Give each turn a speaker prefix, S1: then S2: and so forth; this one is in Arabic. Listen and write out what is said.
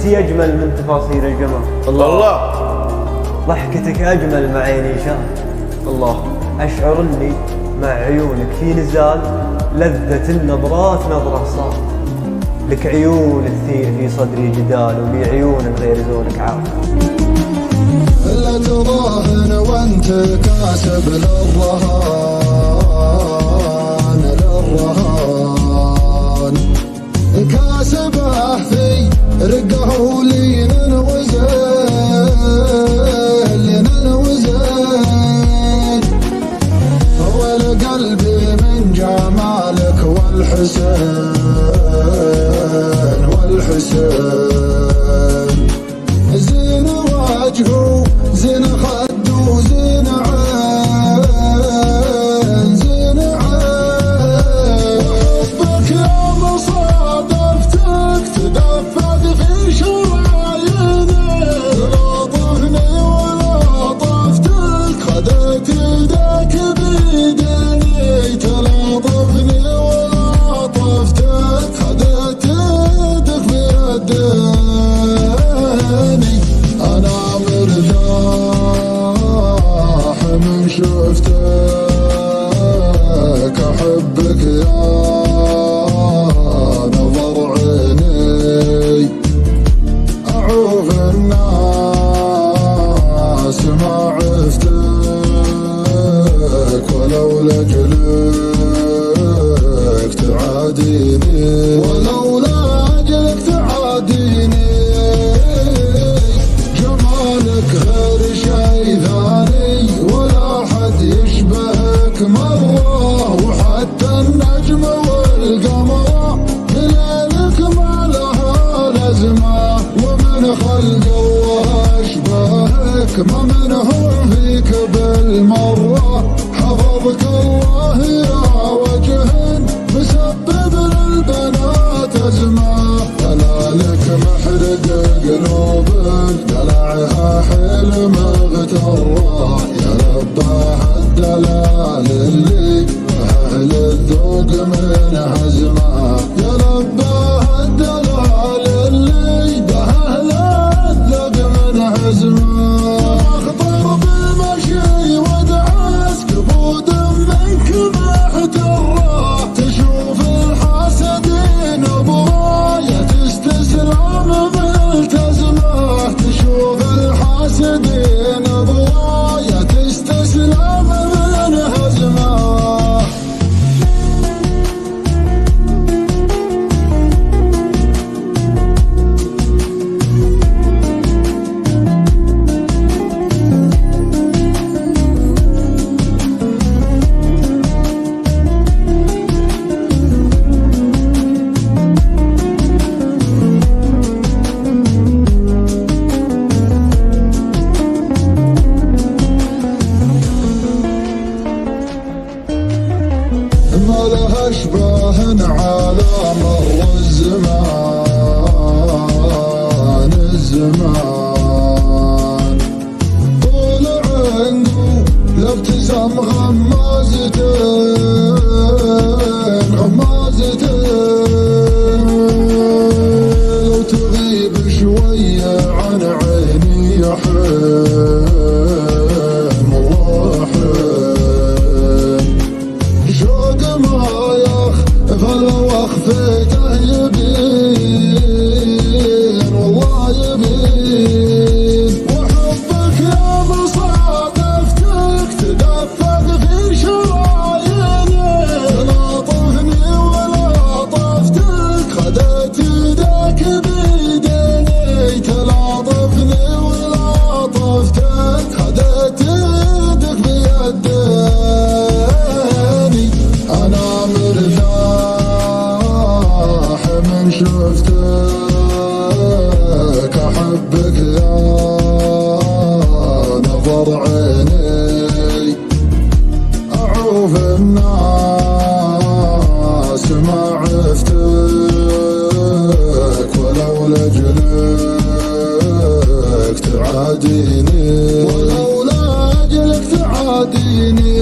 S1: انت اجمل من تفاصيل الجمال.
S2: الله
S1: ضحكتك اجمل مع عيني شاف. الله اشعر اني مع عيونك في نزال، لذة النظرات نظرة صار. لك عيون تثير في صدري جدال، ولي عيون غير زونك عافى.
S3: لا تراهن وانت كاسب للرهان، للرهان كاسبه في رقه ولين وزين، لين وزين. والقلب من جمالك والحسين، والحسين. زين وجهه زين خده زين عين، زين عين. وحبك يا مصادفتك تدفق في شراييني، تلاطفني ولطفتك خذت يدك بيديني، تلاطفني ولطفتك خذت يدك بيديني. أنا مرتاح من شفتك، أحبك يا نظر عيني. أعوف الناس ما عفتك، ولو لأجلك تعاديني، ولو لأجلك تعاديني. غير شي ثاني ولا حد يشبهك مرة، وحتى النجم والقمر بليلك ما لها لازمة. ومن خلق الله أشبهك ما منهم فيك بالمرة. حفظك الله يا وجه مسبب للبنات أزمة. دلالك محرق قلوب دلعها حلم اغتره، يا رباه الدلال اللي أهل الذوق من هزمه، يا رباه الدلال اللي بأهل الذوق من هزمه. اخطر بالمشي ودعس كبود منك محتره، تشوف الحاسدين براية استسلام ملتزمه، تشوف الحاسدين براية استسلام من هزمه. ما لها اشباه على مر الزمان، الزمان. طول عنده لابتسام غمازتين، غمازتين. لو تغيب شوية عن عيني يا حين، والله حين. شوق ما يخفل واخفيته يبين، والله يبين. وحبك يا مصادفتك تدفق في شراييني، تلاطفني ولطفتك خذت يدك بيديني، تلاطفني ولطفتك خذت يدك بيديني. أنا مرتاح من شفتك، أحبك يا نظر عيني. أعوف الناس ما عفتك، ولو لأجلك تعاديني، ولو لأجلك تعاديني.